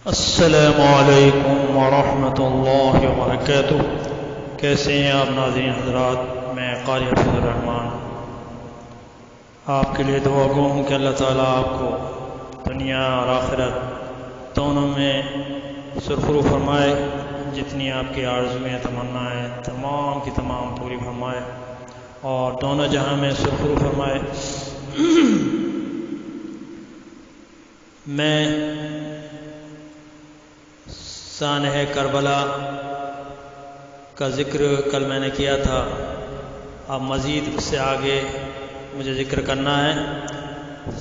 السلام علیکم ورحمۃ اللہ وبرکاتہ۔ کیسے ہیں آپ ناظرین حضرات؟ میں قاری حفیظ الرحمان آپ کے لیے دعا گو ہوں کہ اللہ تعالیٰ آپ کو دنیا اور آخرت دونوں میں سرخرو فرمائے، جتنی آپ کی آرزویں تمنائیں تمام کی تمام پوری فرمائے اور دونوں جہاں میں سرخرو فرمائے۔ میں سانحہ کربلا کا ذکر کل میں نے کیا تھا، اب مزید اس سے آگے مجھے ذکر کرنا ہے،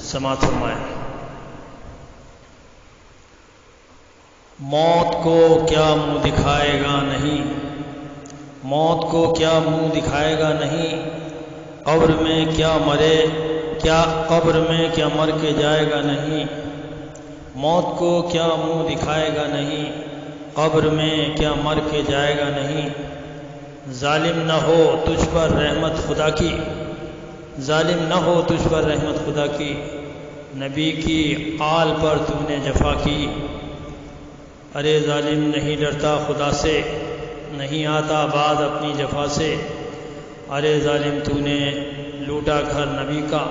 سماعت فرمائیں۔ موت کو کیا منہ دکھائے گا نہیں، موت کو کیا منہ دکھائے گا نہیں، قبر میں کیا مرے، کیا قبر میں کیا مر کے جائے گا نہیں، موت کو کیا منہ دکھائے گا نہیں، قبر میں کیا مر کے جائے گا نہیں۔ ظالم نہ ہو تجھ پر رحمت خدا کی، ظالم نہ ہو تجھ پر رحمت خدا کی، نبی کی آل پر تو نے جفا کی۔ ارے ظالم نہیں ڈرتا خدا سے، نہیں آتا بعد اپنی جفا سے، ارے ظالم تو نے لوٹا گھر نبی کا،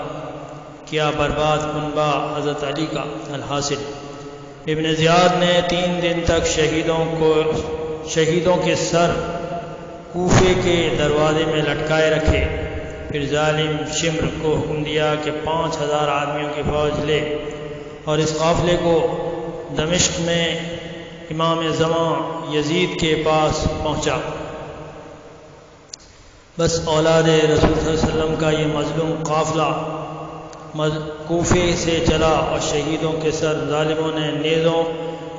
کیا برباد کنبہ حضرت علی کا۔ الحاصل ابن زیاد نے 3 دن تک شہیدوں کے سر کوفے کے دروازے میں لٹکائے رکھے، پھر ظالم شمر کو حکم دیا کہ 5000 آدمیوں کی فوج لے اور اس قافلے کو دمشق میں امام زمان یزید کے پاس پہنچا۔ بس اولاد رسول صلی اللہ علیہ وسلم کا یہ مظلوم قافلہ کوفے سے چلا اور شہیدوں کے سر ظالموں نے نیزوں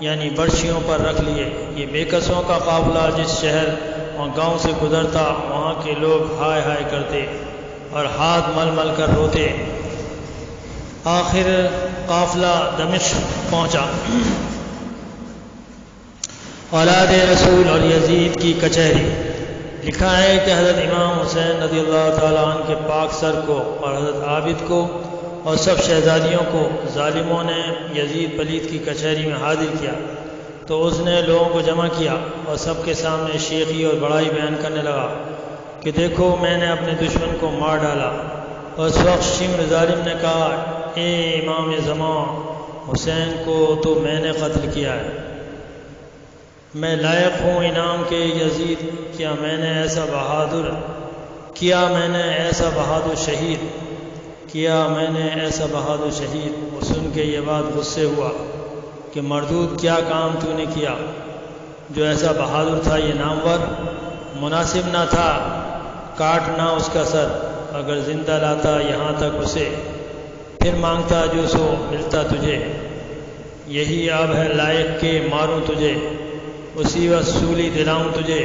یعنی برچھیوں پر رکھ لیے۔ یہ بے کسوں کا قافلہ جس شہر اور گاؤں سے گزرتا وہاں کے لوگ ہائے ہائے کرتے اور ہاتھ مل مل کر روتے۔ آخر قافلہ دمشق پہنچا۔ اولاد رسول اور یزید کی کچہری۔ لکھا ہے کہ حضرت امام حسین رضی اللہ تعالیٰ عنہ کے پاک سر کو اور حضرت عابد کو اور سب شہزادیوں کو ظالموں نے یزید پلید کی کچہری میں حاضر کیا، تو اس نے لوگوں کو جمع کیا اور سب کے سامنے شیخی اور بڑائی بیان کرنے لگا کہ دیکھو میں نے اپنے دشمن کو مار ڈالا۔ اور اس وقت شمر ظالم نے کہا، اے امام زمان حسین کو تو میں نے قتل کیا ہے، میں لائق ہوں انعام کے یزید، کیا میں نے ایسا بہادر شہید کیا میں نے ایسا بہادر شہید۔ وہ سن کے یہ بات غصے ہوا کہ مردود کیا کام تو نے کیا، جو ایسا بہادر تھا یہ نامور، مناسب نہ تھا کاٹنا اس کا سر، اگر زندہ لاتا یہاں تک اسے، پھر مانگتا جو سو ملتا تجھے، یہی اب ہے لائق کہ ماروں تجھے، اسی وقت سولی دلاؤں تجھے۔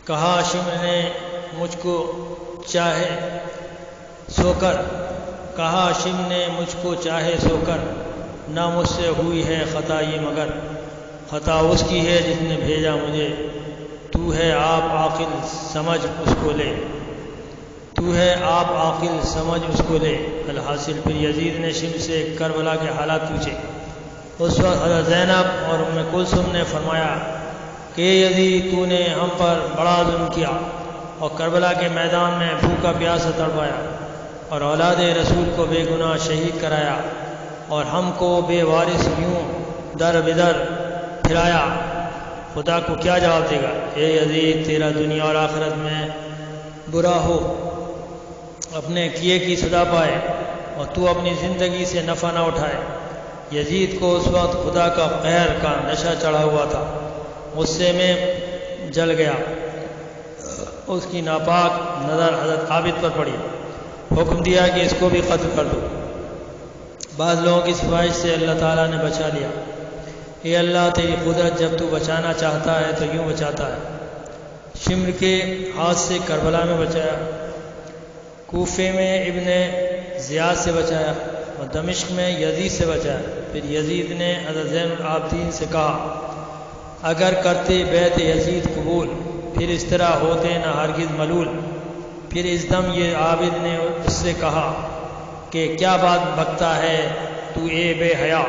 کہا شمر نے مجھ کو چاہے سو کر، کہا شمر نے مجھ کو چاہے سو کر، نہ مجھ سے ہوئی ہے خطا یہ مگر، خطا اس کی ہے جس نے بھیجا مجھے، تو ہے آپ عاقل سمجھ اس کو لے، تو ہے آپ عاقل سمجھ اس کو لے۔ الحاصل پھر یزید نے شمر سے کربلا کے حالات پوچھے۔ اس وقت حضرت زینب اور ام کلثوم نے فرمایا کہ یزید تو نے ہم پر بڑا ظلم کیا اور کربلا کے میدان میں بھوکا پیاسا تڑپایا اور اولاد رسول کو بے گناہ شہید کرایا اور ہم کو بے وارث یوں در بدر پھرایا، خدا کو کیا جواب دے گا؟ اے یزید تیرا دنیا اور آخرت میں برا ہو، اپنے کیے کی سزا پائے اور تو اپنی زندگی سے نفع نہ اٹھائے۔ یزید کو اس وقت خدا کا قہر کا نشہ چڑھا ہوا تھا، غصے میں جل گیا، اس کی ناپاک نظر حضرت عابد پر پڑی، حکم دیا کہ اس کو بھی قتل کر دو۔ بعض لوگوں کی سفارش سے اللہ تعالیٰ نے بچا لیا۔ اے اللہ تیری قدرت، جب تو بچانا چاہتا ہے تو یوں بچاتا ہے۔ شمر کے ہاتھ سے کربلا میں بچایا، کوفے میں ابن زیاد سے بچایا اور دمشق میں یزید سے بچایا۔ پھر یزید نے حضرت زین العابدین سے کہا، اگر کرتے بیعت یزید قبول، پھر اس طرح ہوتے نہ ہرگز ملول۔ پھر اس دم یہ عابد نے اس سے کہا کہ کیا بات بکتا ہے تو اے بے حیا،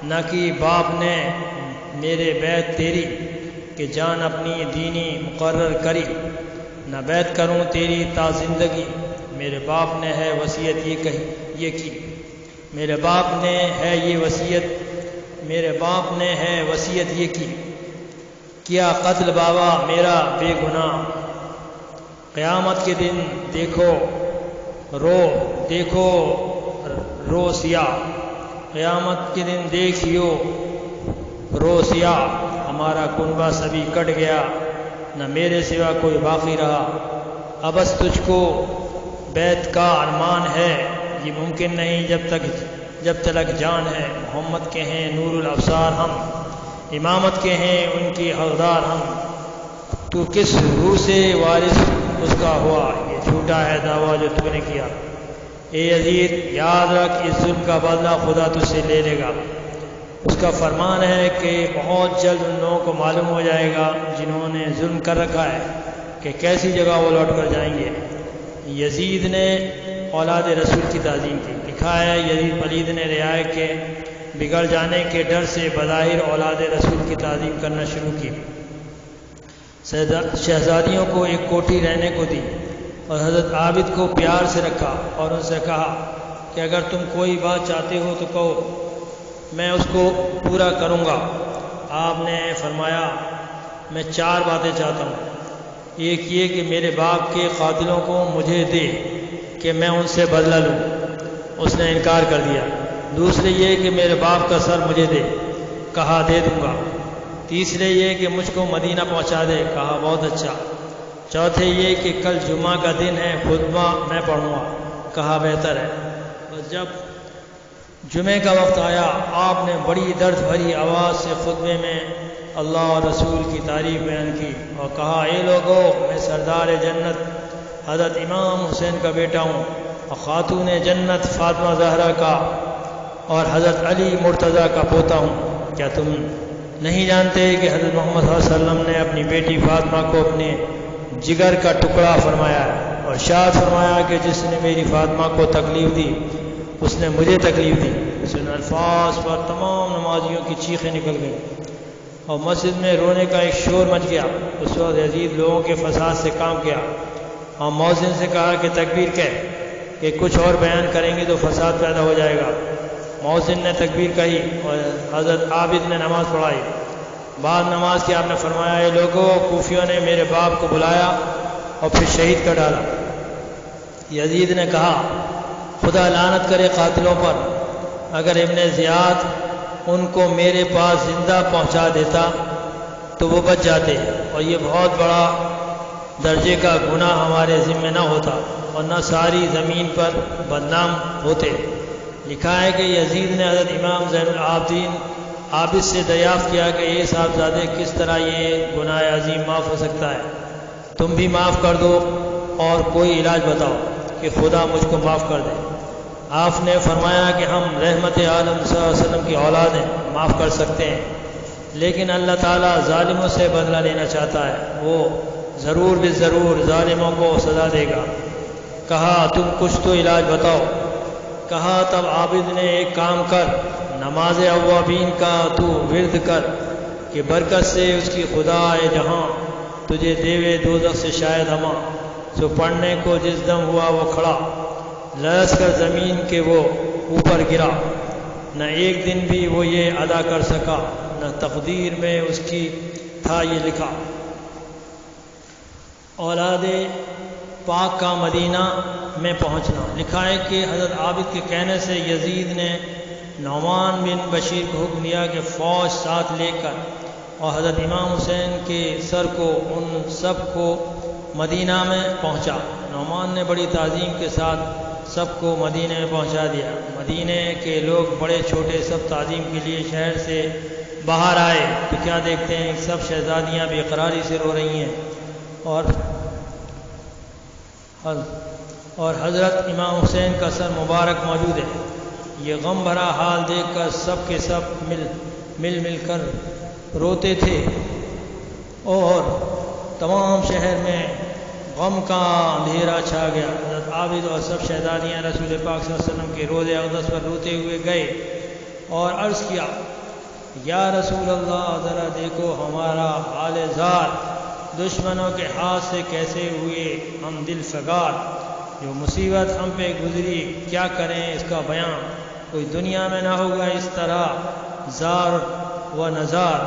نہ کی باپ نے میرے بیعت تیری کہ جان اپنی دینی مقرر کری، نہ بیعت کروں تیری تا زندگی، میرے باپ نے ہے وصیت یہ کی، میرے باپ نے ہے وصیت یہ کی، کیا قتل بابا میرا بے گناہ، قیامت کے دن دیکھو رو سیاہ، قیامت کے دن دیکھیو رو سیاہ، ہمارا کنبہ سبھی کٹ گیا، نہ میرے سوا کوئی باقی رہا، ابس تجھ کو بیت کا ارمان ہے، یہ ممکن نہیں جب تلک جان ہے، محمد کے ہیں نور الابصار ہم، امامت کے ہیں ان کی حقدار ہم، تو کس روح سے وارث اس کا ہوا، یہ جھوٹا ہے دعویٰ جو تو نے کیا، اے یزید یاد رکھ اس ظلم کا بدلہ خدا تجھ سے لے لے گا، اس کا فرمان ہے کہ بہت جلد ان لوگوں کو معلوم ہو جائے گا جنہوں نے ظلم کر رکھا ہے کہ کیسی جگہ وہ لوٹ کر جائیں گے۔ یزید نے اولاد رسول کی تعظیم کی، لکھا ہے یزید پلید نے رعایا کے بگڑ جانے کے ڈر سے بظاہر اولاد رسول کی تعظیم کرنا شروع کی، شہزادیوں کو ایک کوٹھی رہنے کو دی اور حضرت عابد کو پیار سے رکھا اور ان سے کہا کہ اگر تم کوئی بات چاہتے ہو تو کہو، میں اس کو پورا کروں گا۔ آپ نے فرمایا میں 4 باتیں چاہتا ہوں، ایک یہ کہ میرے باپ کے قاتلوں کو مجھے دے کہ میں ان سے بدلہ لوں، اس نے انکار کر دیا۔ دوسرے یہ کہ میرے باپ کا سر مجھے دے، کہا دے دوں گا۔ تیسرے یہ کہ مجھ کو مدینہ پہنچا دے، کہا بہت اچھا۔ چوتھے یہ کہ کل جمعہ کا دن ہے، خطبہ میں پڑھوں گا، کہا بہتر ہے۔ بس جب جمعے کا وقت آیا، آپ نے بڑی درد بھری آواز سے خطبے میں اللہ اور رسول کی تعریف بیان کی اور کہا اے لوگو، میں سردار جنت حضرت امام حسین کا بیٹا ہوں اور خاتون جنت فاطمہ زہرا کا اور حضرت علی مرتضیٰ کا پوتا ہوں، کیا تم نہیں جانتے کہ حضرت محمد صلی اللہ علیہ وسلم نے اپنی بیٹی فاطمہ کو اپنے جگر کا ٹکڑا فرمایا ہے اور ارشاد فرمایا کہ جس نے میری فاطمہ کو تکلیف دی اس نے مجھے تکلیف دی۔ ان الفاظ پر تمام نمازیوں کی چیخیں نکل گئیں اور مسجد میں رونے کا ایک شور مچ گیا۔ اس وقت یزید لوگوں کے فساد سے کام کیا اور مؤذن سے کہا کہ تکبیر کہہ، کہ کچھ اور بیان کریں گے تو فساد پیدا ہو جائے گا۔ مؤذن نے تکبیر کہی اور حضرت عابد نے نماز پڑھائی۔ بعد نماز کے آپ نے فرمایا اے لوگوں، کوفیوں نے میرے باپ کو بلایا اور پھر شہید کر ڈالا۔ یزید نے کہا خدا لعنت کرے قاتلوں پر، اگر ابن زیاد ان کو میرے پاس زندہ پہنچا دیتا تو وہ بچ جاتے اور یہ بہت بڑا درجے کا گناہ ہمارے ذمہ نہ ہوتا اور نہ ساری زمین پر بدنام ہوتے۔ لکھا ہے کہ یزید نے حضرت امام زین العابدین عابد سے دریافت کیا کہ یہ صاحبزادے کس طرح یہ گناہ عظیم معاف ہو سکتا ہے، تم بھی معاف کر دو اور کوئی علاج بتاؤ کہ خدا مجھ کو معاف کر دے۔ آپ نے فرمایا کہ ہم رحمت عالم صلی اللہ علیہ وسلم کی اولاد ہیں، معاف کر سکتے ہیں، لیکن اللہ تعالیٰ ظالموں سے بدلہ لینا چاہتا ہے، وہ ضرور بھی ضرور ظالموں کو سزا دے گا۔ کہا تم کچھ تو علاج بتاؤ۔ کہا تب عابد نے ایک کام کر، نماز اوابین کا تو ورد کر کہ برکت سے اس کی خدا اے جہاں تجھے دیوے دوزخ سے شاید ہما، جو پڑھنے کو جس دم ہوا وہ کھڑا، لرز کر زمین کے وہ اوپر گرا، نہ ایک دن بھی وہ یہ ادا کر سکا، نہ تقدیر میں اس کی تھا یہ لکھا۔ اولاد پاک کا مدینہ میں پہنچنا۔ لکھا ہے کہ حضرت عابد کے کہنے سے یزید نے نعمان بن بشیر کو حکم دیا کہ فوج ساتھ لے کر اور حضرت امام حسین کے سر کو ان سب کو مدینہ میں پہنچا۔ نعمان نے بڑی تعظیم کے ساتھ سب کو مدینہ میں پہنچا دیا۔ مدینہ کے لوگ بڑے چھوٹے سب تعظیم کے لیے شہر سے باہر آئے تو کیا دیکھتے ہیں سب شہزادیاں بے قراری سے رو رہی ہیں اور حضرت امام حسین کا سر مبارک موجود ہے۔ یہ غم بھرا حال دیکھ کر سب کے سب مل کر روتے تھے اور تمام شہر میں غم کا اندھیرا چھا گیا۔ حضرت عابد اور سب شہزادیاں رسول پاک صلی اللہ علیہ وسلم کے روضہ اقدس پر روتے ہوئے گئے اور عرض کیا یا رسول اللہ ذرا دیکھو ہمارا حال زار، دشمنوں کے ہاتھ سے کیسے ہوئے ہم دل فگار، جو مصیبت ہم پہ گزری کیا کریں اس کا بیان، کوئی دنیا میں نہ ہوگا اس طرح زار و نزار،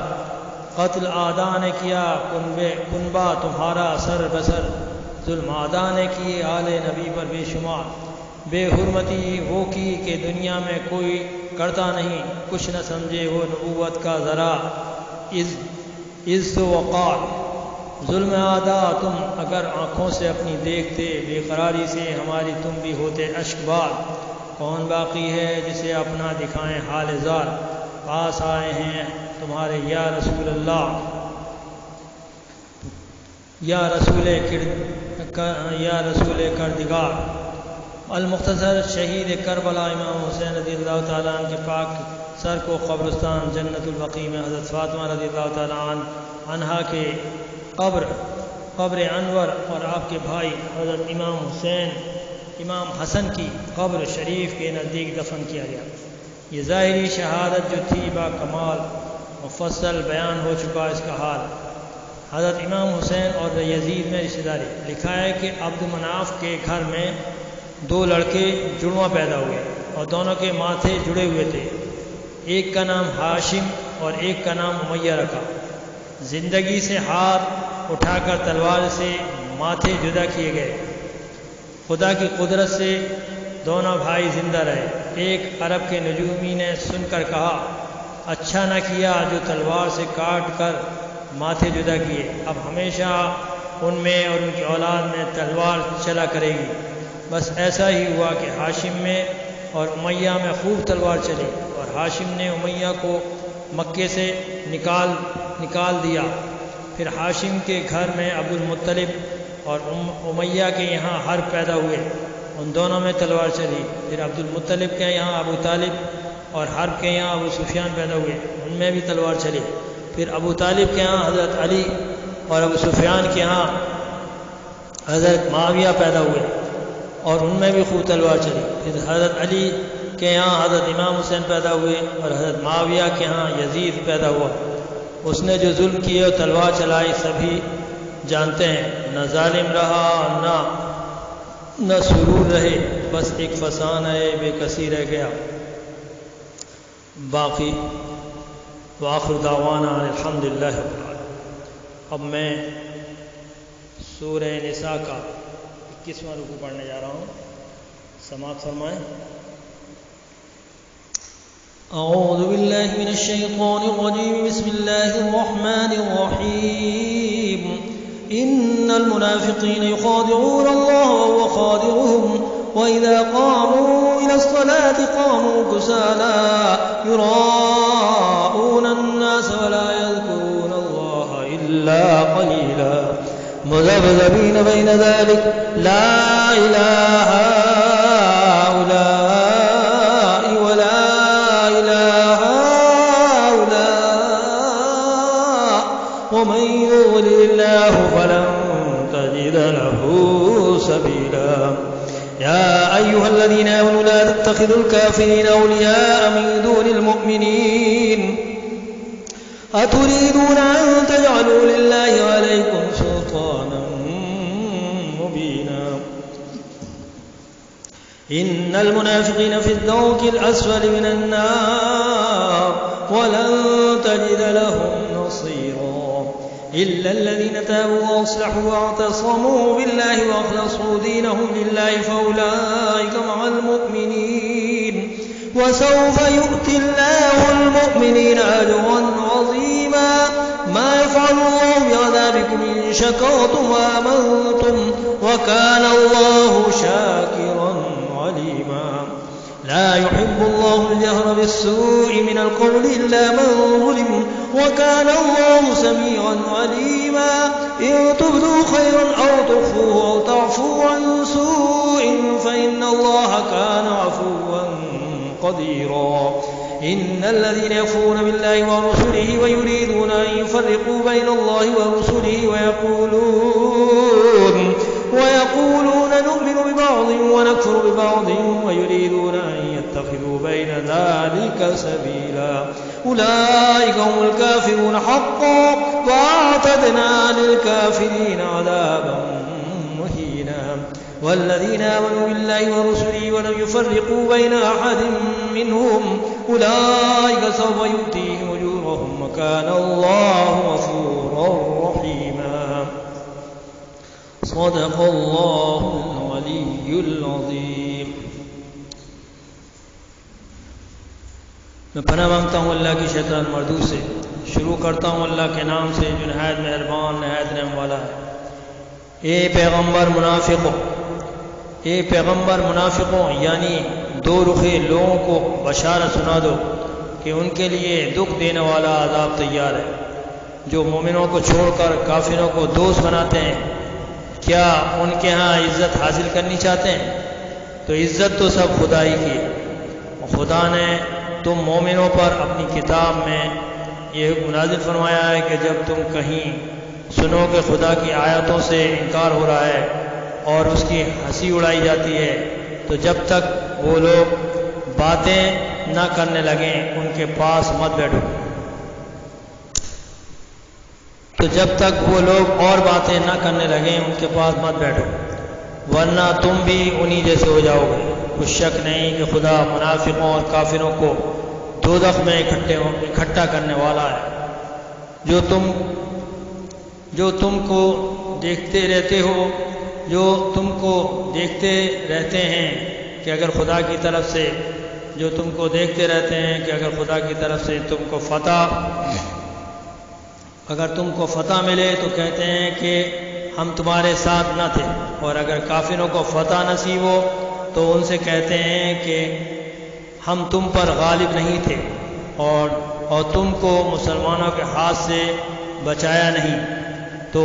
قتل آدھا نے کیا کنبہ تمہارا سر بسر، ظلم آدھا نے کیے آل نبی پر بے شمار، بے حرمتی وہ کی کہ دنیا میں کوئی کرتا نہیں، کچھ نہ سمجھے وہ نبوت کا ذرا عز و وقار، ظلم آدھا تم اگر آنکھوں سے اپنی دیکھتے، بے قراری سے ہماری تم بھی ہوتے اشک بار، کون باقی ہے جسے اپنا دکھائیں حال زار، پاس آئے ہیں تمہارے یا رسول اللہ، یا رسول کردگار۔ المختصر شہید کربلا امام حسین رضی اللہ تعالیٰ عنہ کے پاک سر کو قبرستان جنت البقیع میں حضرت فاطمہ رضی اللہ تعالیٰ عنہا کے قبر انور اور آپ کے بھائی حضرت امام حسن کی قبر شریف کے نزدیک دفن کیا گیا۔ یہ ظاہری شہادت جو تھی با کمال مفصل بیان ہو چکا اس کا حال۔ حضرت امام حسین اور یزید میں رشتہ داری۔ لکھا ہے کہ عبد مناف کے گھر میں 2 لڑکے جڑواں پیدا ہوئے اور دونوں کے ماتھے جڑے ہوئے تھے، ایک کا نام ہاشم اور ایک کا نام امیہ رکھا۔ زندگی سے ہاتھ اٹھا کر تلوار سے ماتھے جدا کیے گئے، خدا کی قدرت سے دونوں بھائی زندہ رہے۔ ایک عرب کے نجومی نے سن کر کہا اچھا نہ کیا جو تلوار سے کاٹ کر ماتھے جدا کیے، اب ہمیشہ ان میں اور ان کی اولاد میں تلوار چلا کرے گی۔ بس ایسا ہی ہوا کہ ہاشم میں اور امیہ میں خوب تلوار چلی، اور ہاشم نے امیہ کو مکے سے نکال دیا۔ پھر ہاشم کے گھر میں عبد المطلب اور امیہ کے یہاں حرب پیدا ہوئے، ان دونوں میں تلوار چلی۔ پھر عبد المطلب کے یہاں ابو طالب اور حرب کے یہاں ابو سفیان پیدا ہوئے، ان میں بھی تلوار چلی۔ پھر ابو طالب کے یہاں حضرت علی اور ابو سفیان کے یہاں حضرت معاویہ پیدا ہوئے اور ان میں بھی خوب تلوار چلی۔ پھر حضرت علی کے یہاں حضرت امام حسین پیدا ہوئے اور حضرت معاویہ کے یہاں یزید پیدا ہوا۔ اس نے جو ظلم کیے اور تلوار چلائی سبھی جانتے ہیں، نہ ظالم رہا نہ سرور رہے، بس ایک فسان ہے بے کسی رہ گیا۔ باقی وآخر دعوانا الحمدللہ رب العالمین۔ اب میں سورہ نساء کا 21واں رکوع پڑھنے جا رہا ہوں، سماعت فرمائیں۔ اعوذ باللہ من الشیطان الرجیم، بسم اللہ الرحمن الرحیم۔ ان المنافقین یخادعون اللہ وهو خادعهم وإذا قاموا إلى الصلاة قاموا كسالى يراءون الناس ولا يذكرون الله إلا قليلا مذبذبين بين ذلك لا إله هؤلاء ولا إله هؤلاء ومن يضلل الله فلن تجد له سبيلا يا أيها الذين آمنوا لا تتخذوا الكافرين أولياء من دون المؤمنين أتريدون أن تجعلوا لله عليكم سلطانا مبينا إن المنافقين في الدرك الأسفل من النار ولن تجد لهم نصيرا إلا الذين تابوا وأصلحوا واعتصموا بالله وأخلصوا دينهم لله فأولئك مع المؤمنين وسوف يؤتي الله المؤمنين أجرا عظيما ما يفعل الله بعذابكم إن شكرتم وآمنتم وكان الله شاكرا عليما لا يحب الله الجهر بالسوء من القول إلا من ظلم وكان الله سميعا عليما إن تبدوا خيرا أو تخفوه أو تعفوا عن سوء فإن الله كان عفوا قديرا إن الذين يكفرون بالله ورسله ويريدون أن يفرقوا بين الله ورسله ويقولون نؤمن ببعض ونكفر ببعض ويريدون أن يتخذوا بين ذلك سبيلا أولئك هم الكافرون حقا وأعتدنا للكافرين عذابا مهينا والذين آمنوا بالله ورسله ولم يفرقوا بين أحد منهم أولئك سوف يؤتيهم أجورهم وكان الله غفورا رحيما صدق الله العلي العظيم. میں پناہ مانگتا ہوں اللہ کی شیطان مردود سے. شروع کرتا ہوں اللہ کے نام سے جو نہایت مہربان نہایت رحم والا ہے. اے پیغمبر منافقوں یعنی دو رخے لوگوں کو بشارت سنا دو کہ ان کے لیے دکھ دینے والا عذاب تیار ہے. جو مومنوں کو چھوڑ کر کافروں کو دوست بناتے ہیں کیا ان کے ہاں عزت حاصل کرنی چاہتے ہیں؟ تو عزت تو سب خدا ہی کی ہے. خدا نے تم مومنوں پر اپنی کتاب میں یہ حکم نازل فرمایا ہے کہ جب تم کہیں سنو کہ خدا کی آیتوں سے انکار ہو رہا ہے اور اس کی ہنسی اڑائی جاتی ہے تو جب تک وہ لوگ باتیں نہ کرنے لگیں ان کے پاس مت بیٹھو. تو جب تک وہ لوگ اور باتیں نہ کرنے لگیں ان کے پاس مت بیٹھو ورنہ تم بھی انہی جیسے ہو جاؤ گے. کچھ شک نہیں کہ خدا منافقوں اور کافروں کو دوزخ میں اکٹھا کرنے والا ہے. جو تم کو دیکھتے رہتے ہیں کہ اگر خدا کی طرف سے تم کو فتح ملے تو کہتے ہیں کہ ہم تمہارے ساتھ نہ تھے اور اگر کافروں کو فتح نصیب ہو تو ان سے کہتے ہیں کہ ہم تم پر غالب نہیں تھے اور تم کو مسلمانوں کے ہاتھ سے بچایا نہیں تو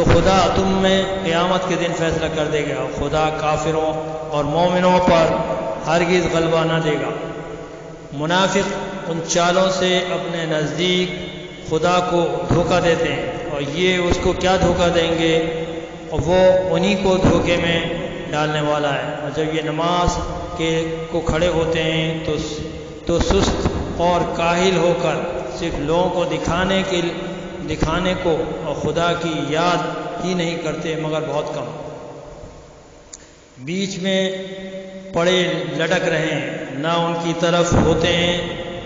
خدا تم میں قیامت کے دن فیصلہ کر دے گا. خدا کافروں اور مومنوں پر ہرگز غلبہ نہ دے گا. منافق ان چالوں سے اپنے نزدیک خدا کو دھوکہ دیتے ہیں اور یہ اس کو کیا دھوکہ دیں گے اور وہ انہی کو دھوکے میں ڈالنے والا ہے. اور جب یہ نماز کو کھڑے ہوتے ہیں تو سست اور کاہل ہو کر صرف لوگوں کو دکھانے کو اور خدا کی یاد ہی نہیں کرتے مگر بہت کم. بیچ میں پڑے لٹک رہے ہیں نہ ان کی طرف ہوتے ہیں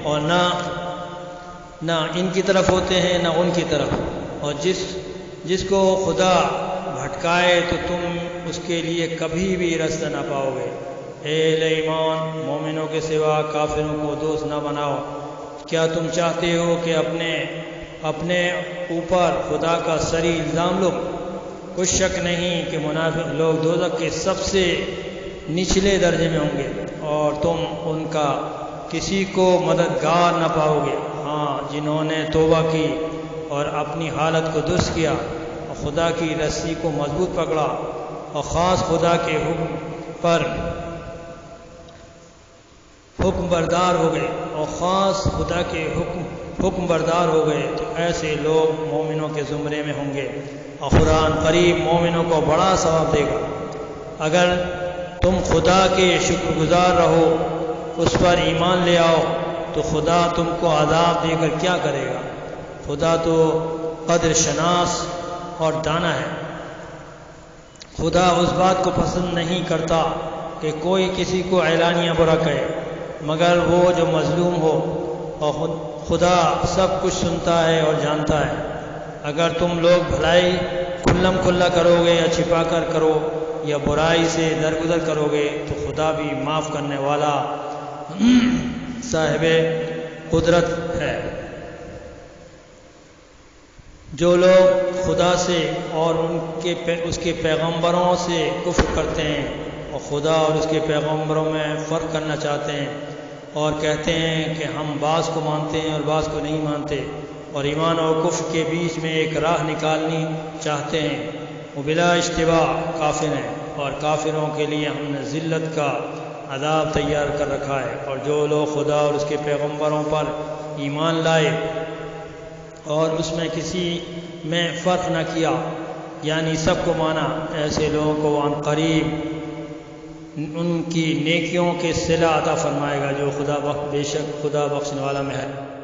اور نہ ان کی طرف ہوتے ہیں نہ ان کی طرف. اور جس کو خدا بھٹکائے تو تم اس کے لیے کبھی بھی رستہ نہ پاؤ گے. اے اہل ایمان مومنوں کے سوا کافروں کو دوست نہ بناؤ. کیا تم چاہتے ہو کہ اپنے اوپر خدا کا سری الزام لو؟ کچھ شک نہیں کہ منافق لوگ دوزخ کے سب سے نچلے درجے میں ہوں گے اور تم ان کا کسی کو مددگار نہ پاؤ گے. ہاں جنہوں نے توبہ کی اور اپنی حالت کو درست کیا اور خدا کی رسی کو مضبوط پکڑا اور خاص خدا کے حکم بردار ہو گئے تو ایسے لوگ مومنوں کے زمرے میں ہوں گے اور قرآن قریب مومنوں کو بڑا ثواب دے گا. اگر تم خدا کے شکر گزار رہو اس پر ایمان لے آؤ تو خدا تم کو عذاب دے کر کیا کرے گا؟ خدا تو قدر شناس اور دانا ہے. خدا اس بات کو پسند نہیں کرتا کہ کوئی کسی کو اعلانیہ برا کہے مگر وہ جو مظلوم ہو اور خدا سب کچھ سنتا ہے اور جانتا ہے. اگر تم لوگ بھلائی کھلم کھلا کرو گے یا چھپا کر کرو یا برائی سے درگزر کرو گے تو خدا بھی معاف کرنے والا صاحب قدرت ہے. جو لوگ خدا سے اور اس کے پیغمبروں سے کفر کرتے ہیں اور خدا اور اس کے پیغمبروں میں فرق کرنا چاہتے ہیں اور کہتے ہیں کہ ہم بعض کو مانتے ہیں اور بعض کو نہیں مانتے اور ایمان اور کفر کے بیچ میں ایک راہ نکالنی چاہتے ہیں وہ بلا اشتباہ کافر ہیں اور کافروں کے لیے ہم نے ذلت کا عذاب تیار کر رکھا ہے. اور جو لوگ خدا اور اس کے پیغمبروں پر ایمان لائے اور اس میں کسی میں فرق نہ کیا یعنی سب کو مانا، ایسے لوگوں کو عن قریب ان کی نیکیوں کے صلہ عطا فرمائے گا جو بے شک خدا بخشنے والا میں ہے۔